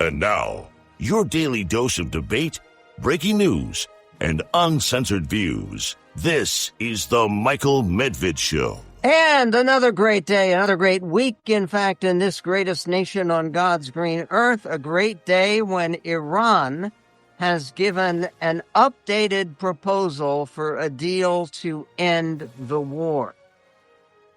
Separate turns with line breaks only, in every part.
And now, your daily dose of debate, breaking news, and uncensored views. This is the Michael Medved Show.
And another great day, another great week, in fact, in this greatest nation on God's green earth. A great day when Iran has given an updated proposal for a deal to end the war.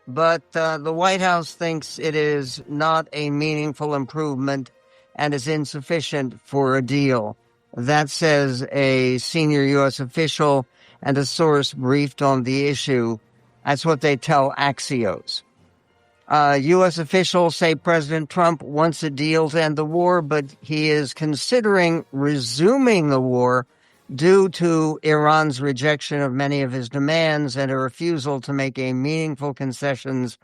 But the White House thinks it is not a meaningful improvement and is insufficient for a deal. That says a senior U.S. official and a source briefed on the issue. That's what they tell Axios. U.S. officials say President Trump wants a deal to end the war, but he is considering resuming the war due to Iran's rejection of many of his demands and a refusal to make a meaningful concessions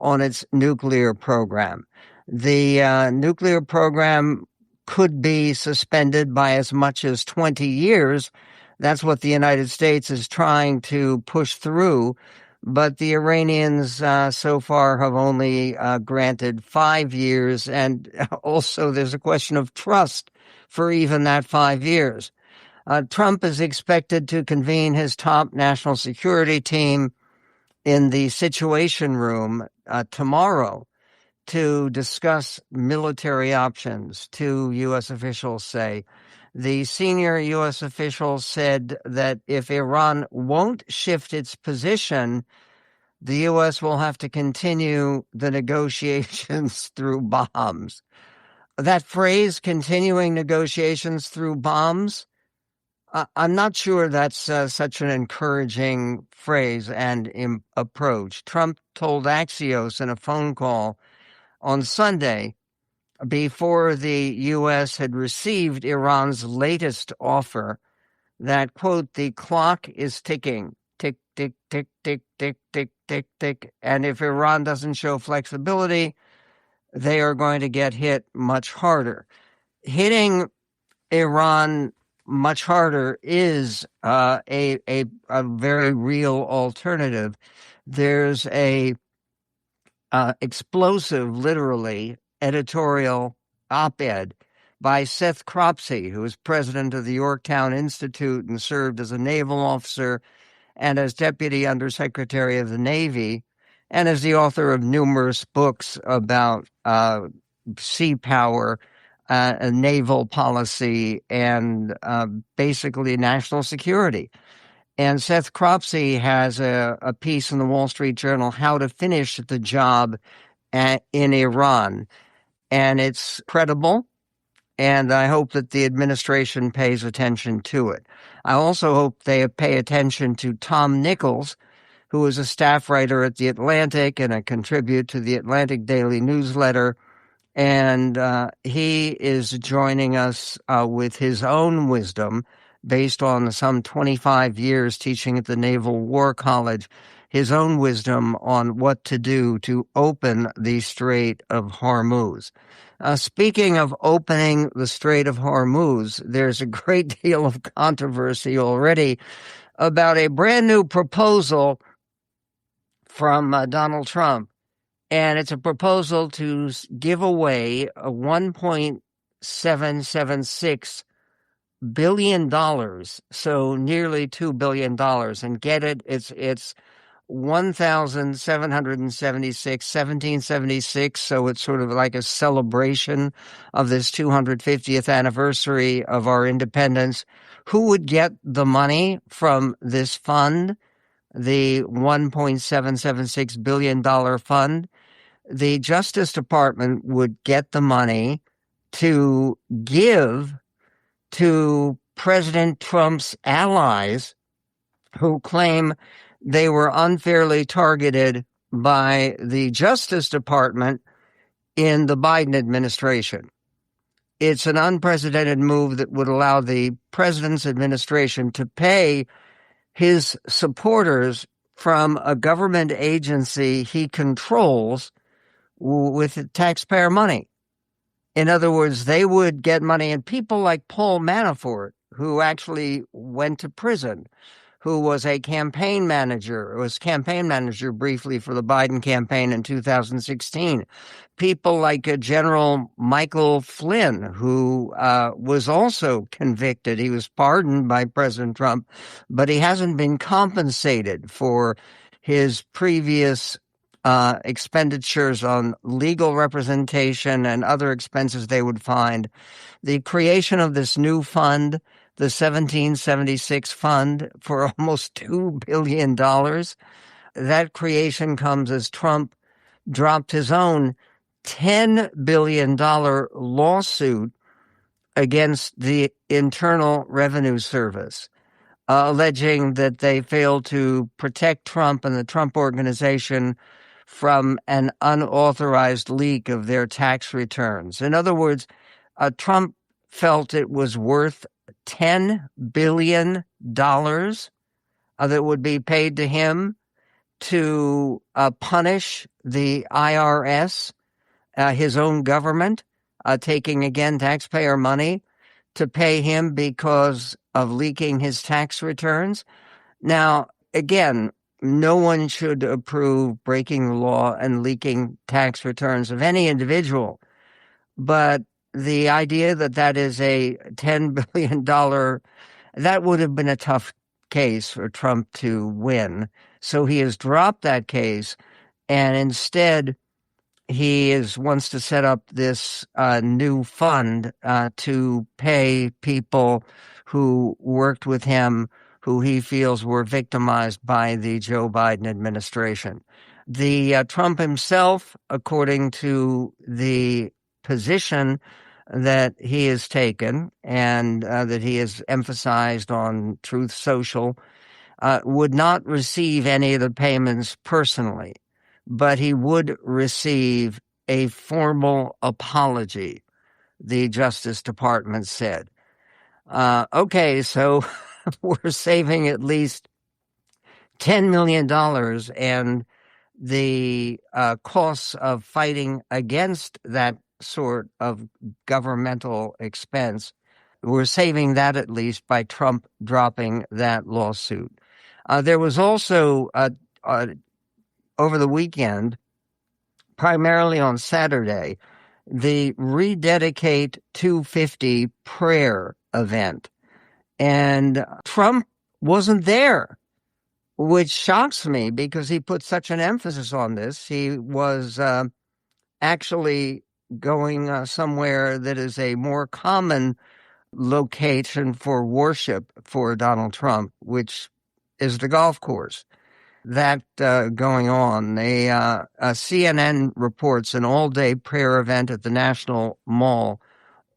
on its nuclear program. The nuclear program could be suspended by as much as 20 years. That's what the United States is trying to push through. But the Iranians so far have only granted 5 years. And also there's a question of trust for even that 5 years. Trump is expected to convene his top national security team in the Situation Room tomorrow to discuss military options, two U.S. officials say. The senior U.S. official said that if Iran won't shift its position, the U.S. will have to continue the negotiations through bombs. That phrase, continuing negotiations through bombs, I'm not sure that's such an encouraging phrase and approach. Trump told Axios in a phone call on Sunday, before the U.S. had received Iran's latest offer, that, quote, the clock is ticking, tick, tick, tick, tick, tick, tick, tick, tick, and if Iran doesn't show flexibility, they are going to get hit much harder. Hitting Iran much harder is a very real alternative. There's a explosive, literally, editorial op-ed by Seth Cropsey, who is president of the Yorktown Institute and served as a naval officer and as deputy undersecretary of the Navy, and as the author of numerous books about sea power, naval policy, and basically national security. And Seth Cropsey has a piece in the Wall Street Journal, How to Finish the Job in Iran. And it's credible, and I hope that the administration pays attention to it. I also hope they pay attention to Tom Nichols, who is a staff writer at The Atlantic and a contributor to the Atlantic Daily newsletter. And he is joining us with his own wisdom based on some 25 years teaching at the Naval War College, his own wisdom on what to do to open the Strait of Hormuz. Speaking of opening the Strait of Hormuz, there's a great deal of controversy already about a brand new proposal from Donald Trump. And it's a proposal to give away a $1.776 billion, so nearly $2 billion. And get it, it's 1776, so it's sort of like a celebration of this 250th anniversary of our independence. Who would get the money from this fund, the $1.776 billion fund? The Justice Department would get the money to give to President Trump's allies who claim they were unfairly targeted by the Justice Department in the Biden administration. It's an unprecedented move that would allow the president's administration to pay his supporters from a government agency he controls with taxpayer money. In other words, they would get money, and people like Paul Manafort, who actually went to prison who was a campaign manager, briefly for the Biden campaign in 2016. People like General Michael Flynn, who was also convicted. He was pardoned by President Trump, but he hasn't been compensated for his previous expenditures on legal representation and other expenses they would find. The creation of this new fund, the 1776 fund, for almost $2 billion. That creation comes as Trump dropped his own $10 billion lawsuit against the Internal Revenue Service, alleging that they failed to protect Trump and the Trump Organization from an unauthorized leak of their tax returns. In other words, Trump felt it was worth $10 billion that would be paid to him to punish the IRS, his own government, taking, again, taxpayer money to pay him because of leaking his tax returns. Now, again, no one should approve breaking the law and leaking tax returns of any individual. But the idea that that is a $10 billion, that would have been a tough case for Trump to win. So he has dropped that case, and instead he wants to set up this new fund to pay people who worked with him, who he feels were victimized by the Joe Biden administration. The Trump himself, according to the position that he has taken and that he has emphasized on Truth Social, would not receive any of the payments personally, but he would receive a formal apology, the Justice Department said. Okay, so we're saving at least $10 million, and the costs of fighting against that sort of governmental expense, we're saving that at least by Trump dropping that lawsuit. There was also, over the weekend, primarily on Saturday, the Rededicate 250 prayer event. And Trump wasn't there, which shocks me because he put such an emphasis on this. He was actually going somewhere that is a more common location for worship for Donald Trump, which is the golf course. That going on. CNN reports an all-day prayer event at the National Mall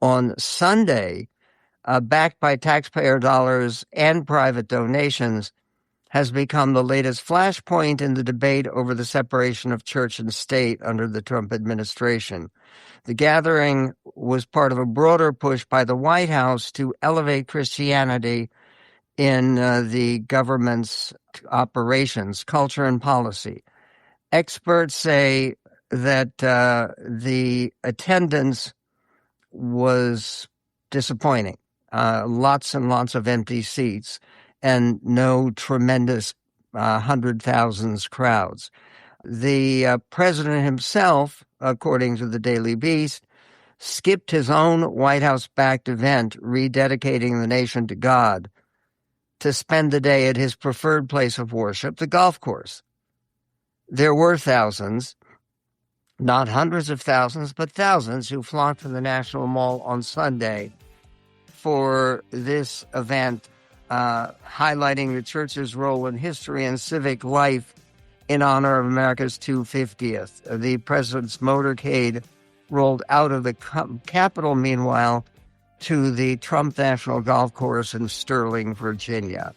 on Sunday, backed by taxpayer dollars and private donations, has become the latest flashpoint in the debate over the separation of church and state under the Trump administration. The gathering was part of a broader push by the White House to elevate Christianity in the government's operations, culture, and policy. Experts say that the attendance was disappointing. Lots and lots of empty seats and no tremendous 100,000s crowds. The president himself, according to the Daily Beast, skipped his own White House-backed event rededicating the nation to God to spend the day at his preferred place of worship, the golf course. There were thousands, not hundreds of thousands, but thousands who flocked to the National Mall on Sunday for this event, highlighting the church's role in history and civic life in honor of America's 250th. The president's motorcade rolled out of the Capitol, meanwhile, to the Trump National Golf Course in Sterling, Virginia.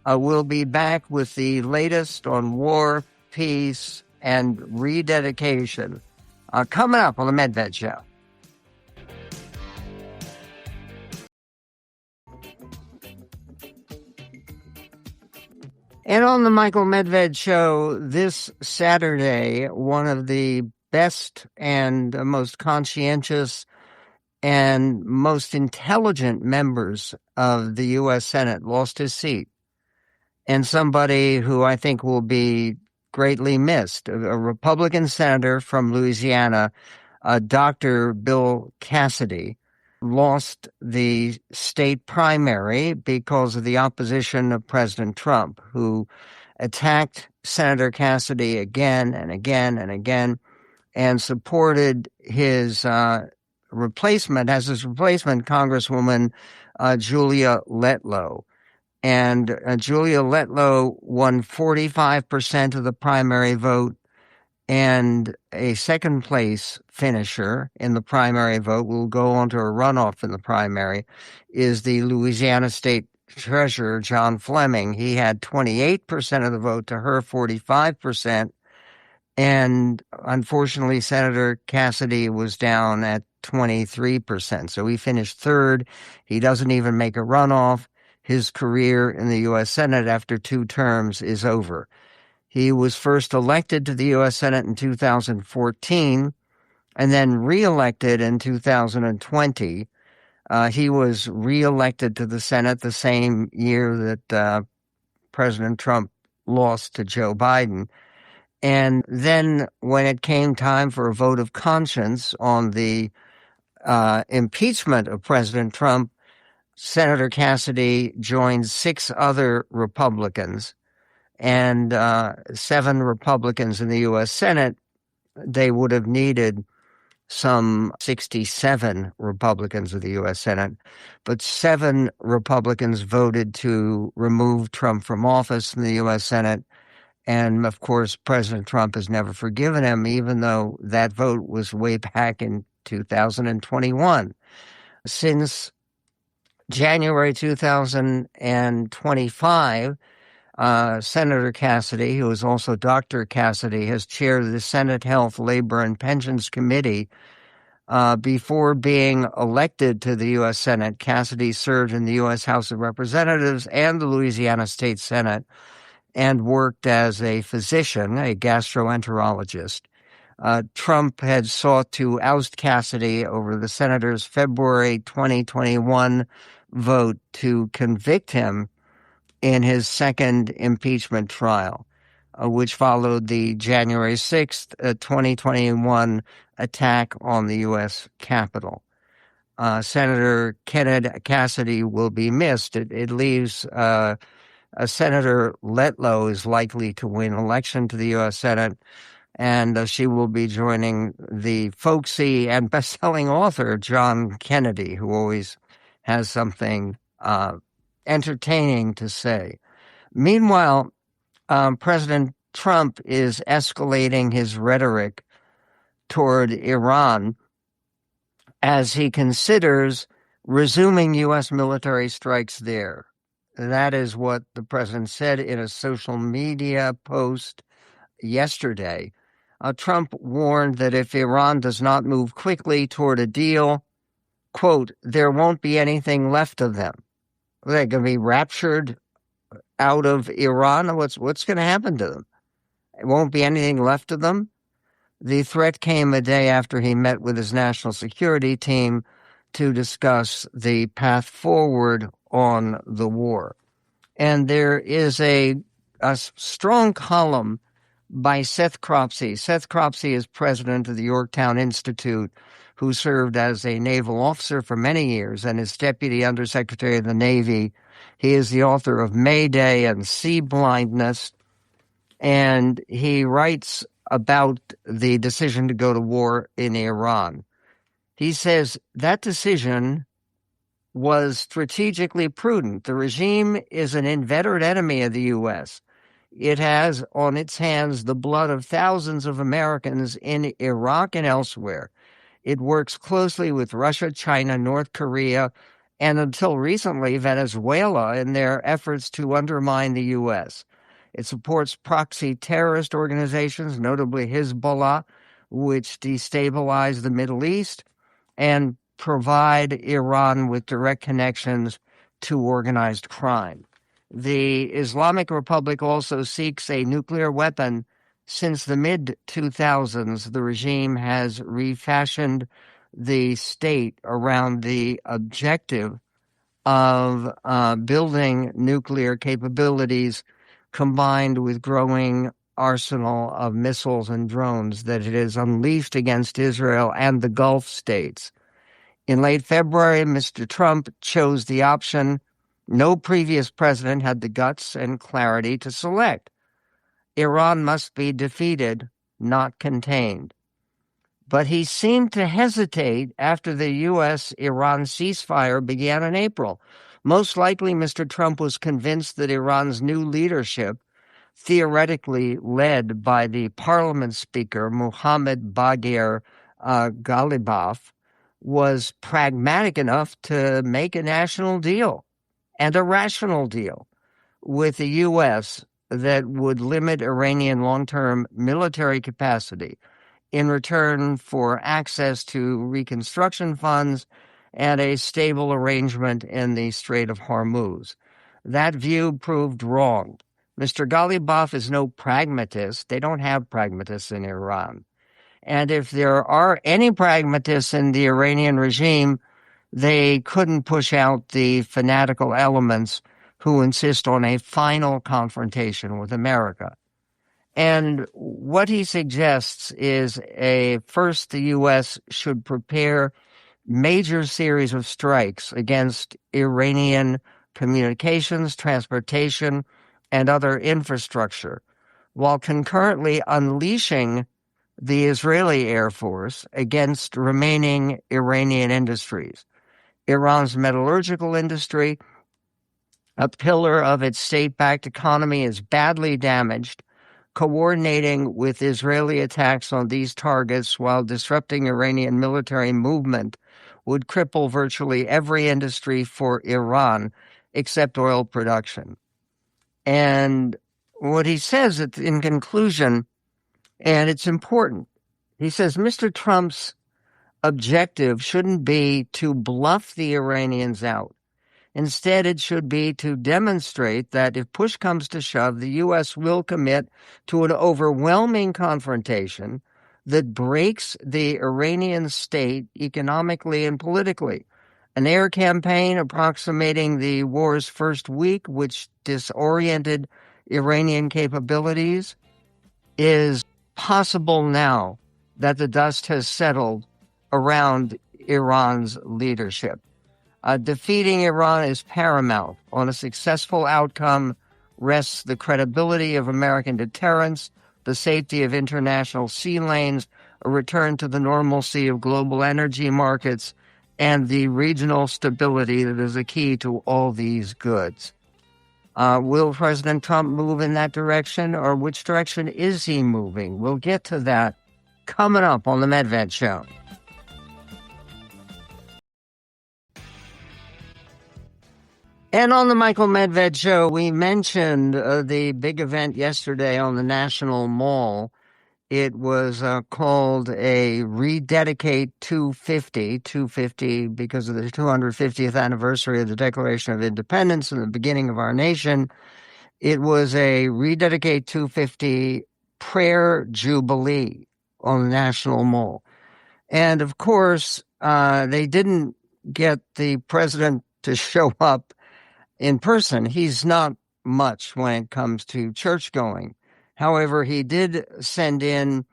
We'll be back with the latest on war, peace, and rededication coming up on the Medved Show. And on the Michael Medved Show this Saturday, one of the best and most conscientious and most intelligent members of the U.S. Senate lost his seat. and somebody who I think will be greatly missed, a Republican senator from Louisiana, Dr. Bill Cassidy, lost the state primary because of the opposition of President Trump, who attacked Senator Cassidy again and again and again, and supported his replacement, Congresswoman Julia Letlow. And Julia Letlow won 45% of the primary vote, and a second place finisher in the primary vote will go on to a runoff in the primary is the Louisiana State Treasurer, John Fleming. He had 28% of the vote to her 45%. And unfortunately, Senator Cassidy was down at 23%. So he finished third. He doesn't even make a runoff. His career in the U.S. Senate after 2 terms is over. He was first elected to the U.S. Senate in 2014 and then reelected in 2020. He was reelected to the Senate the same year that President Trump lost to Joe Biden. And then when it came time for a vote of conscience on the impeachment of President Trump, Senator Cassidy joined 6 other Republicans and 7 Republicans in the U.S. Senate. They would have needed some 67 Republicans of the U.S. Senate, but 7 Republicans voted to remove Trump from office in the U.S. Senate. And, of course, President Trump has never forgiven him, even though that vote was way back in 2021. Since January 2025, Senator Cassidy, who is also Dr. Cassidy, has chaired the Senate Health, Labor, and Pensions Committee. Before being elected to the U.S. Senate, Cassidy served in the U.S. House of Representatives and the Louisiana State Senate and worked as a physician, a gastroenterologist. Trump had sought to oust Cassidy over the senator's February 2021 vote to convict him in his second impeachment trial, which followed the January 6th, 2021 attack on the U.S. Capitol. Senator Kenneth Cassidy will be missed. It leaves Senator Letlow is likely to win election to the U.S. Senate, and she will be joining the folksy and best-selling author John Kennedy, who always has something entertaining to say. Meanwhile, President Trump is escalating his rhetoric toward Iran as he considers resuming U.S. military strikes there. That is what the president said in a social media post yesterday. Trump warned that if Iran does not move quickly toward a deal, quote, there won't be anything left of them. They're going to be raptured out of Iran. What's going to happen to them? It won't be anything left of them. The threat came a day after he met with his national security team to discuss the path forward on the war. And there is a strong column by Seth Cropsey. Seth Cropsey is president of the Yorktown Institute, who served as a naval officer for many years and is Deputy Undersecretary of the Navy. He is the author of Mayday and Sea Blindness, and he writes about the decision to go to war in Iran. He says that decision was strategically prudent. The regime is an inveterate enemy of the U.S. It has on its hands the blood of thousands of Americans in Iraq and elsewhere. It works closely with Russia, China, North Korea, and until recently, Venezuela in their efforts to undermine the U.S. It supports proxy terrorist organizations, notably Hezbollah, which destabilize the Middle East and provide Iran with direct connections to organized crime. The Islamic Republic also seeks a nuclear weapon. Since the mid-2000s, the regime has refashioned the state around the objective of building nuclear capabilities combined with growing arsenal of missiles and drones that it has unleashed against Israel and the Gulf states. In late February, Mr. Trump chose the option no previous president had the guts and clarity to select. Iran must be defeated, not contained. But he seemed to hesitate after the U.S.-Iran ceasefire began in April. Most likely, Mr. Trump was convinced that Iran's new leadership, theoretically led by the parliament speaker, Mohammad Bagher Ghalibaf, was pragmatic enough to make a national deal and a rational deal with the U.S. that would limit Iranian long-term military capacity in return for access to reconstruction funds and a stable arrangement in the Strait of Hormuz. That view proved wrong. Mr. Ghalibaf is no pragmatist. They don't have pragmatists in Iran. And if there are any pragmatists in the Iranian regime, they couldn't push out the fanatical elements who insist on a final confrontation with America. And what he suggests is first, the U.S. should prepare major series of strikes against Iranian communications, transportation, and other infrastructure, while concurrently unleashing the Israeli Air Force against remaining Iranian industries. Iran's metallurgical industry, a pillar of its state-backed economy, is badly damaged. Coordinating with Israeli attacks on these targets while disrupting Iranian military movement would cripple virtually every industry for Iran except oil production. And what he says in conclusion, and it's important, he says Mr. Trump's objective shouldn't be to bluff the Iranians out. Instead, it should be to demonstrate that if push comes to shove, the U.S. will commit to an overwhelming confrontation that breaks the Iranian state economically and politically. An air campaign approximating the war's first week, which disoriented Iranian capabilities, is possible now that the dust has settled around Iran's leadership. Defeating Iran is paramount. On a successful outcome rests the credibility of American deterrence, the safety of international sea lanes, a return to the normalcy of global energy markets, and the regional stability that is a key to all these goods. Will President Trump move in that direction, or which direction is he moving? We'll get to that coming up on the Medved Show. And on the Michael Medved Show, we mentioned the big event yesterday on the National Mall. It was called a Rededicate 250 because of the 250th anniversary of the Declaration of Independence and the beginning of our nation. It was a Rededicate 250 prayer jubilee on the National Mall. And of course, they didn't get the president to show up in person. He's not much when it comes to church going. However, he did send in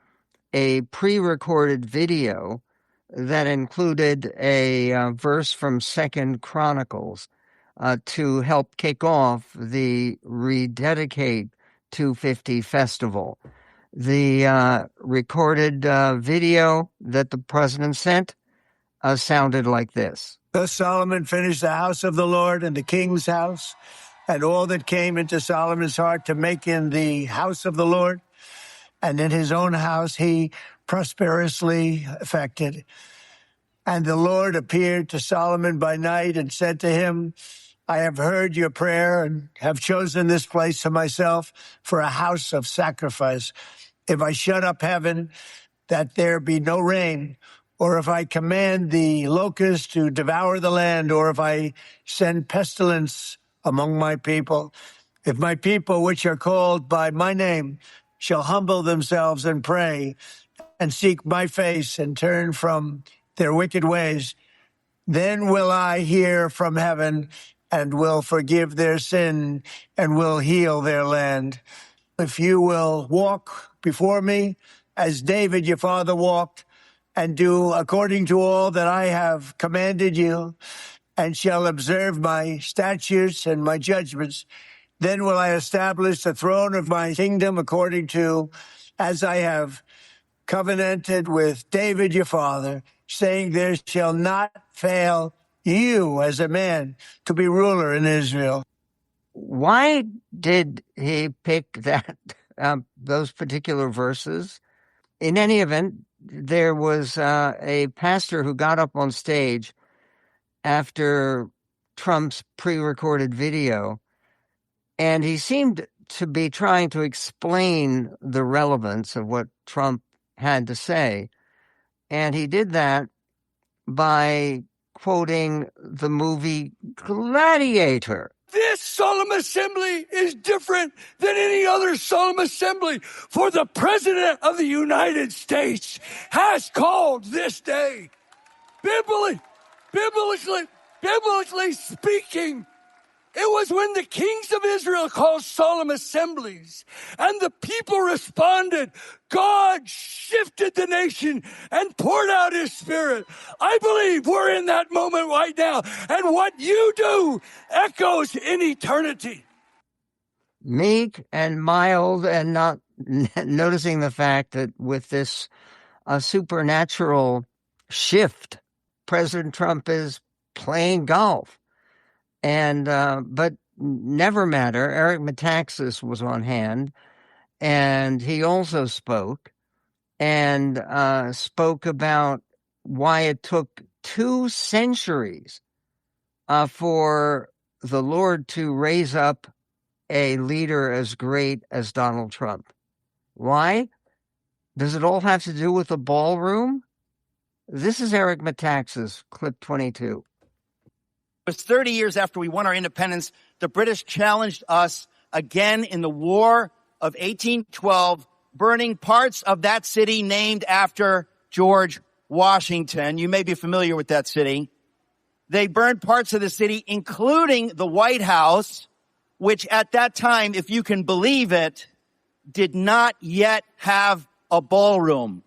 a pre-recorded video that included a verse from 2nd Chronicles to help kick off the Rededicate 250 festival. The recorded video that the president sent sounded like this.
Thus Solomon finished the house of the Lord and the king's house, and all that came into Solomon's heart to make in the house of the Lord, and in his own house he prosperously effected. And the Lord appeared to Solomon by night and said to him, I have heard your prayer and have chosen this place to myself for a house of sacrifice. If I shut up heaven, that there be no rain, or if I command the locusts to devour the land, or if I send pestilence among my people, if my people, which are called by my name, shall humble themselves and pray and seek my face and turn from their wicked ways, Then will I hear from heaven and will forgive their sin and will heal their land. If you will walk before me as David your father walked, and do according to all that I have commanded you, and shall observe my statutes and my judgments, then will I establish the throne of my kingdom according to as I have covenanted with David your father, saying, there shall not fail you as a man to be ruler in Israel.
Why did he pick that those particular verses? In any event, there was a pastor who got up on stage after Trump's pre-recorded video, and he seemed to be trying to explain the relevance of what Trump had to say. And he did that by quoting the movie Gladiator.
This solemn assembly is different than any other solemn assembly, for the President of the United States has called this day. Biblically speaking, it was when the kings of Israel called solemn assemblies and the people responded, God shifted the nation and poured out his spirit. I believe we're in that moment right now. And what you do echoes in eternity.
Meek and mild, and not noticing the fact that with this supernatural shift, President Trump is playing golf. And but never matter, Eric Metaxas was on hand, and he also spoke about why it took 2 centuries for the Lord to raise up a leader as great as Donald Trump. Why? Does it all have to do with the ballroom? This is Eric Metaxas, clip 22.
It was 30 years after we won our independence, the British challenged us again in the War of 1812, burning parts of that city named after George Washington. You may be familiar with that city. They burned parts of the city, including the White House, which at that time, if you can believe it, did not yet have a ballroom.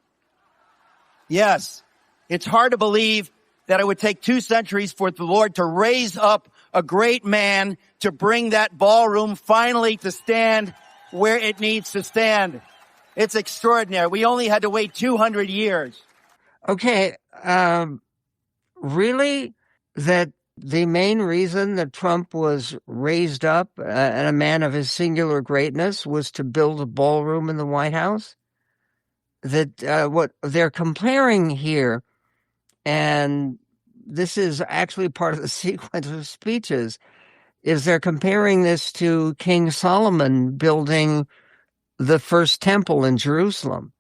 Yes, it's hard to believe that it would take 2 centuries for the Lord to raise up a great man to bring that ballroom finally to stand where it needs to stand. It's extraordinary. We only had to wait 200 years.
Okay, really? That the main reason that Trump was raised up and a man of his singular greatness was to build a ballroom in the White House? That what they're comparing here, and this is actually part of the sequence of speeches, is they're comparing this to King Solomon building the first temple in Jerusalem.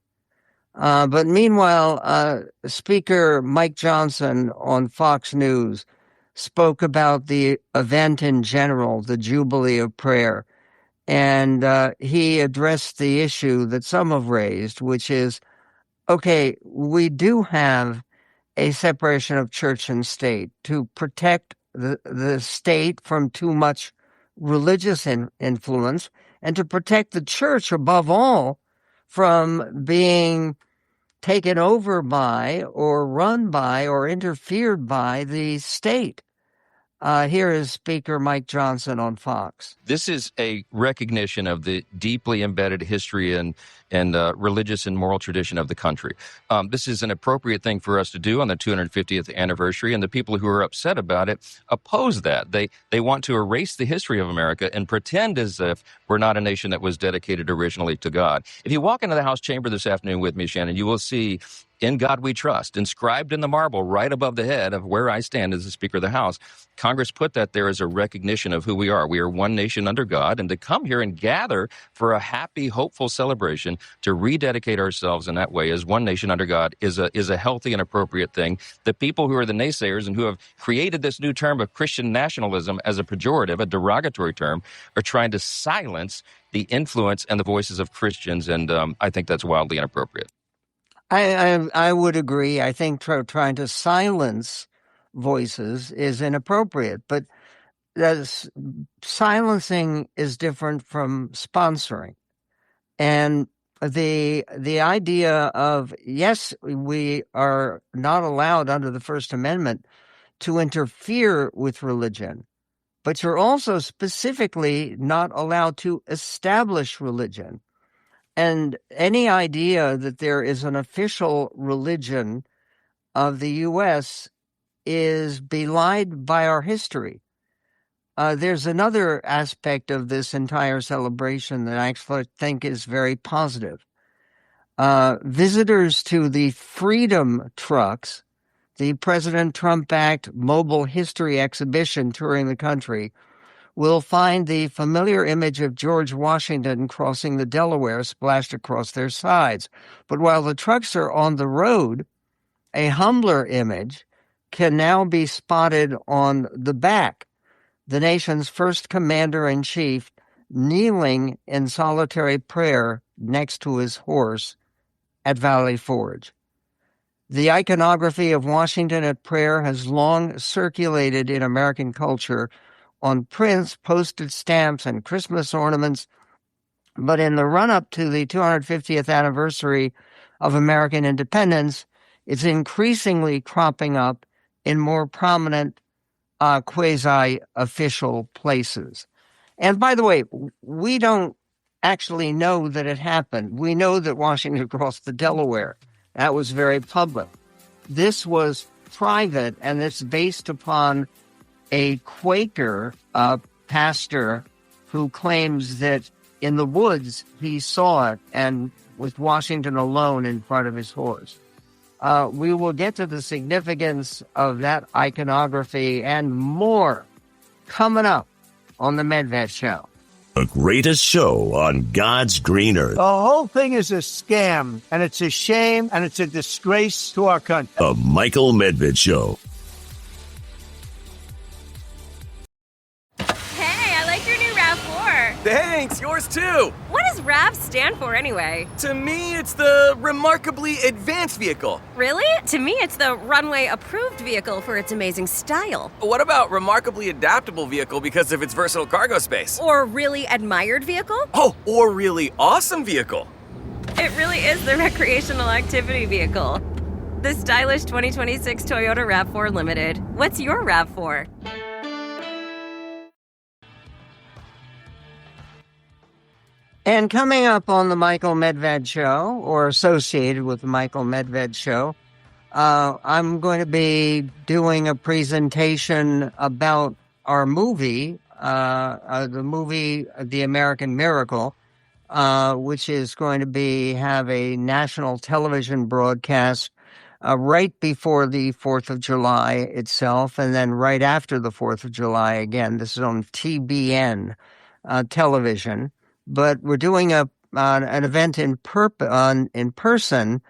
But meanwhile, Speaker Mike Johnson on Fox News spoke about the event in general, the Jubilee of Prayer, and he addressed the issue that some have raised, which is, okay, we do have a separation of church and state to protect the state from too much religious influence, and to protect the church above all from being taken over by or run by or interfered by the state. Here is Speaker Mike Johnson on Fox.
This is a recognition of the deeply embedded history and religious and moral tradition of the country. This is an appropriate thing for us to do on the 250th anniversary, and the people who are upset about it oppose that. They want to erase the history of America and pretend as if we're not a nation that was dedicated originally to God. If you walk into the House chamber this afternoon with me, Shannon, you will see "In God We Trust" inscribed in the marble right above the head of where I stand as the Speaker of the House. Congress put that there as a recognition of who we are. We are one nation under God, and to come here and gather for a happy, hopeful celebration to rededicate ourselves in that way as one nation under God is a healthy and appropriate thing. The people who are the naysayers and who have created this new term of Christian nationalism as a pejorative, a derogatory term, are trying to silence the influence and the voices of Christians, and I think that's wildly inappropriate.
I would agree. I think trying to silence voices is inappropriate. But silencing is different from sponsoring. And the idea of, yes, we are not allowed under the First Amendment to interfere with religion, but you're also specifically not allowed to establish religion. And any idea that there is an official religion of the U.S. is belied by our history. There's another aspect of this entire celebration that I actually think is very positive. Visitors to the Freedom Trucks, the President Trump-backed mobile history exhibition touring the country, will find the familiar image of George Washington crossing the Delaware splashed across their sides. But while the trucks are on the road, a humbler image can now be spotted on the back. The nation's first commander-in-chief kneeling in solitary prayer next to his horse at Valley Forge. The iconography of Washington at prayer has long circulated in American culture on prints, postage stamps, and Christmas ornaments, but in the run-up to the 250th anniversary of American independence, it's increasingly cropping up in more prominent quasi-official places. And by the way, we don't actually know that it happened. We know that Washington crossed the Delaware. That was very public. This was private, and it's based upon a Quaker pastor who claims that in the woods he saw it and with Washington alone in front of his horse. We will get to the significance of that iconography and more coming up on The Medved Show.
The greatest show on God's green earth.
The whole thing is a scam, and it's a shame, and it's a disgrace to our country.
The Michael Medved Show.
Hey, I like your new RAV4.
Thanks, yours too.
What does RAV stand for anyway?
To me, it's the Remarkably Advanced Vehicle.
Really? To me, it's the Runway Approved Vehicle for its amazing style.
What about Remarkably Adaptable Vehicle because of its versatile cargo space?
Or Really Admired Vehicle?
Oh, or Really Awesome Vehicle.
It really is the Recreational Activity Vehicle. The stylish 2026 Toyota RAV4 Limited. What's your RAV4?
And coming up on the Michael Medved Show, or associated with the Michael Medved Show, I'm going to be doing a presentation about our movie, The American Miracle, which is going to have a national television broadcast right before the 4th of July itself, and then right after the 4th of July again. This is on TBN television. But we're doing an event in person.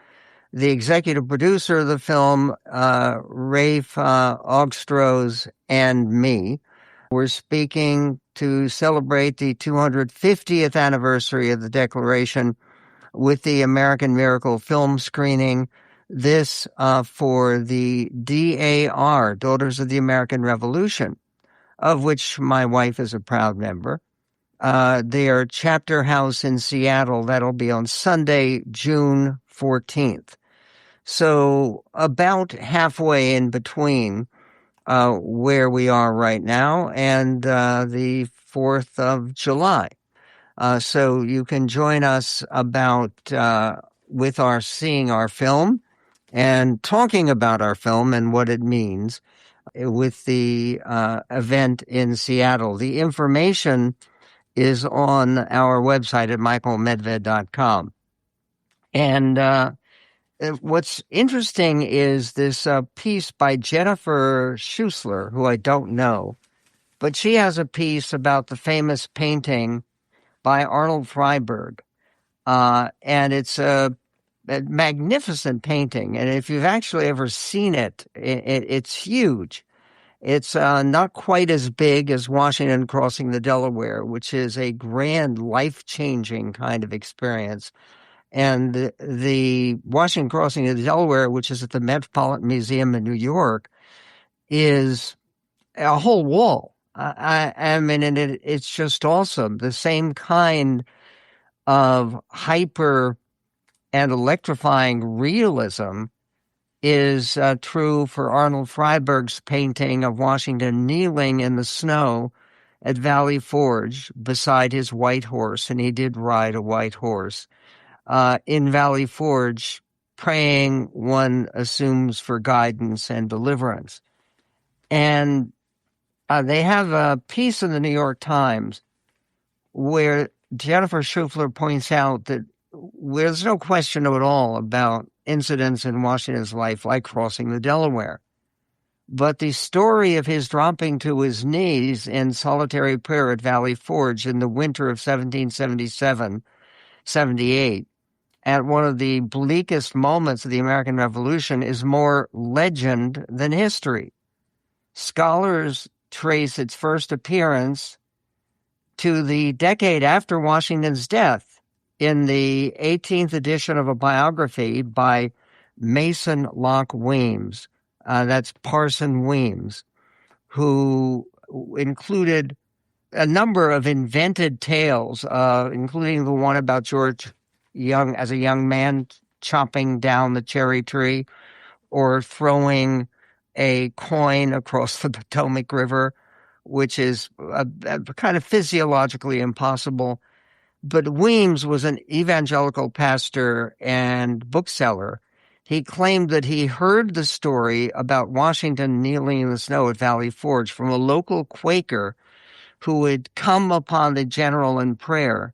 The executive producer of the film, Rafe Augstroz, and me, we're speaking to celebrate the 250th anniversary of the Declaration with the American Miracle film screening. This for the DAR, Daughters of the American Revolution, of which my wife is a proud member. Their chapter house in Seattle. That'll be on Sunday, June 14th. So about halfway in between where we are right now and the 4th of July. So you can join us with our seeing our film and talking about our film and what it means with the event in Seattle. The information is on our website at michaelmedved.com. And what's interesting is this piece by Jennifer Schuessler, who I don't know, but she has a piece about the famous painting by Arnold Freiberg. And it's a magnificent painting. And if you've actually ever seen it, it's huge. It's not quite as big as Washington crossing the Delaware, which is a grand, life-changing kind of experience. And the Washington crossing of the Delaware, which is at the Metropolitan Museum in New York, is a whole wall. I mean, and it's just awesome. The same kind of hyper and electrifying realism is true for Arnold Freiberg's painting of Washington kneeling in the snow at Valley Forge beside his white horse, and he did ride a white horse. In Valley Forge, praying, one assumes, for guidance and deliverance. And they have a piece in the New York Times where Jennifer Schufler points out that there's no question at all about incidents in Washington's life like crossing the Delaware. But the story of his dropping to his knees in solitary prayer at Valley Forge in the winter of 1777-78, at one of the bleakest moments of the American Revolution, is more legend than history. Scholars trace its first appearance to the decade after Washington's death in the 18th edition of a biography by Mason Locke Weems. That's Parson Weems, who included a number of invented tales, including the one about George Young as a young man chopping down the cherry tree or throwing a coin across the Potomac River, which is a kind of physiologically impossible. But Weems was an evangelical pastor and bookseller. He claimed that he heard the story about Washington kneeling in the snow at Valley Forge from a local Quaker who had come upon the general in prayer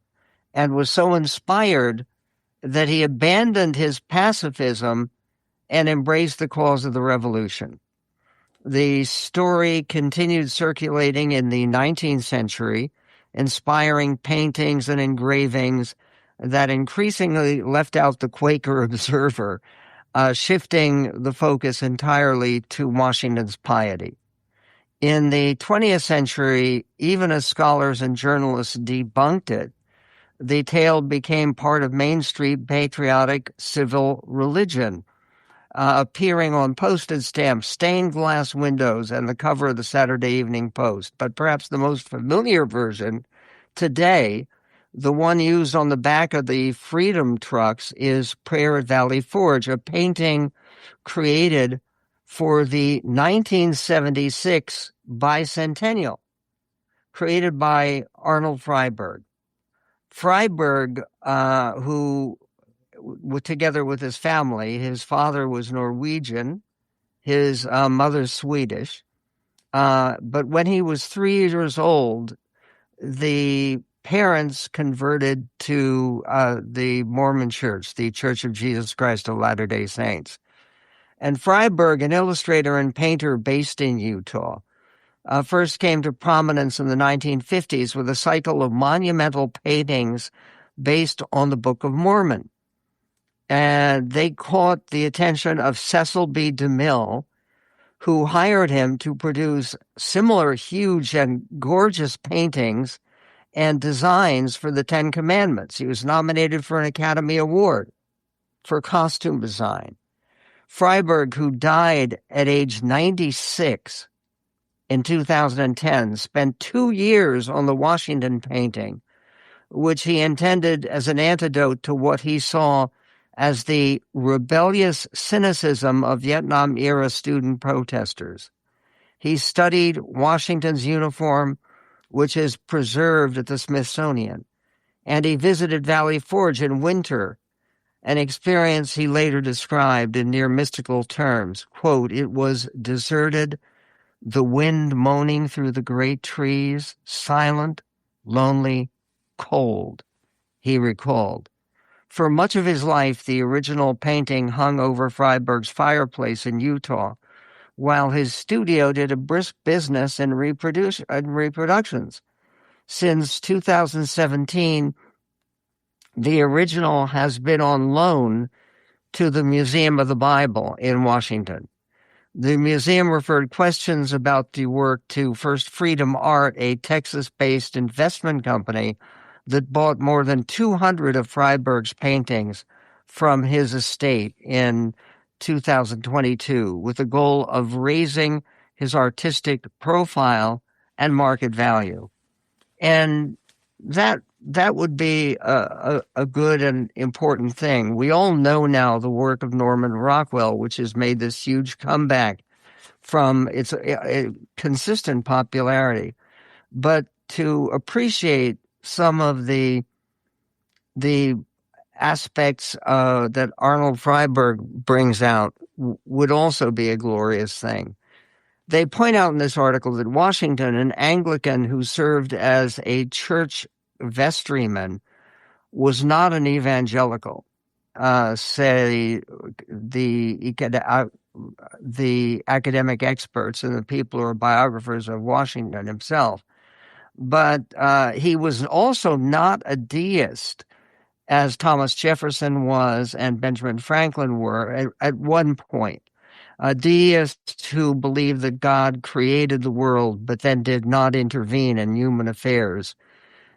and was so inspired that he abandoned his pacifism and embraced the cause of the revolution. The story continued circulating in the 19th century, inspiring paintings and engravings that increasingly left out the Quaker observer, shifting the focus entirely to Washington's piety. In the 20th century, even as scholars and journalists debunked it, the tale became part of Main Street patriotic civil religion, appearing on postage stamps, stained glass windows, and the cover of the Saturday Evening Post. But perhaps the most familiar version today, the one used on the back of the Freedom trucks, is Prayer at Valley Forge, a painting created for the 1976 bicentennial, created by Arnold Freiberg. Freiberg, who together with his family, his father was Norwegian, his mother Swedish, but when he was 3 years old, the parents converted to the Mormon Church, the Church of Jesus Christ of Latter-day Saints. And Freiberg, an illustrator and painter based in Utah, first came to prominence in the 1950s with a cycle of monumental paintings based on the Book of Mormon. And they caught the attention of Cecil B. DeMille, who hired him to produce similar huge and gorgeous paintings and designs for the Ten Commandments. He was nominated for an Academy Award for costume design. Freiberg, who died at age 96 in 2010, spent 2 years on the Washington painting, which he intended as an antidote to what he saw as the rebellious cynicism of Vietnam-era student protesters. He studied Washington's uniform, which is preserved at the Smithsonian, and he visited Valley Forge in winter, an experience he later described in near mystical terms. Quote, "It was deserted, the wind moaning through the great trees, silent, lonely, cold," he recalled. For much of his life, the original painting hung over Freiberg's fireplace in Utah, while his studio did a brisk business in reproductions. Since 2017, the original has been on loan to the Museum of the Bible in Washington. The museum referred questions about the work to First Freedom Art, a Texas-based investment company that bought more than 200 of Freiberg's paintings from his estate in 2022 with the goal of raising his artistic profile, and market value. And that would be a good and important thing. We all know now the work of Norman Rockwell, which has made this huge comeback from its consistent popularity. But to appreciate some of the aspects that Arnold Freiberg brings out would also be a glorious thing. They point out in this article that Washington, an Anglican who served as a church vestryman, was not an evangelical. Say the academic experts and the people who are biographers of Washington himself. But he was also not a deist, as Thomas Jefferson was and Benjamin Franklin were at one point. Deists who believed that God created the world but then did not intervene in human affairs,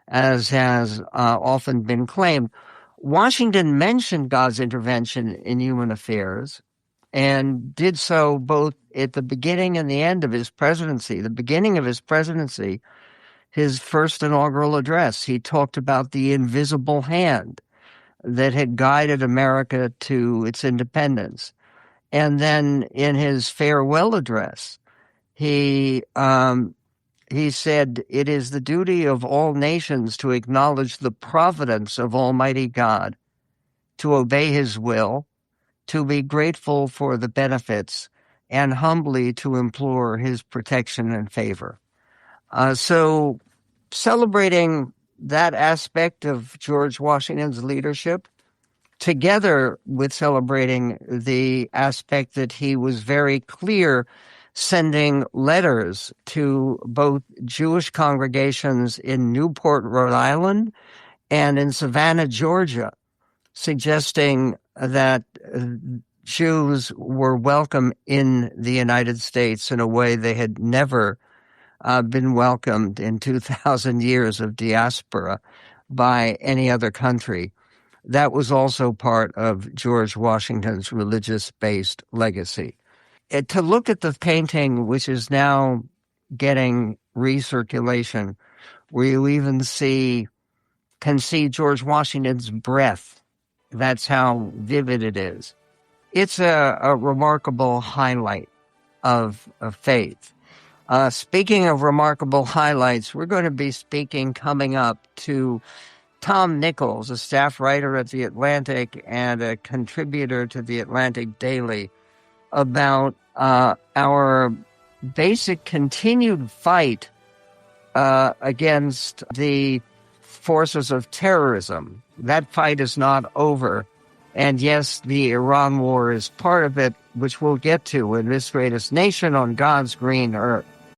as has often been claimed. Washington mentioned God's intervention in human affairs and did so both at the beginning and the end of his presidency. The beginning of his presidency, his first inaugural address, he talked about the invisible hand that had guided America to its independence. And then in his farewell address, he said, "It is the duty of all nations to acknowledge the providence of Almighty God, to obey his will, to be grateful for the benefits, and humbly to implore his protection and favor." So celebrating that aspect of George Washington's leadership, together with celebrating the aspect that he was very clear sending letters to both Jewish congregations in Newport, Rhode Island, and in Savannah, Georgia, suggesting that Jews were welcome in the United States in a way they had never been welcomed in 2,000 years of diaspora by any other country. That was also part of George Washington's religious-based legacy. To look at the painting, which is now getting recirculation, where you even can see George Washington's breath. That's how vivid it is. It's a remarkable highlight of faith. Speaking of remarkable highlights, we're going to be speaking coming up to Tom Nichols, a staff writer at The Atlantic and a contributor to The Atlantic Daily, about our basic continued fight against the forces of terrorism. That fight is not over. And yes, the Iran war is part of it, which we'll get to in this greatest nation on God's green earth.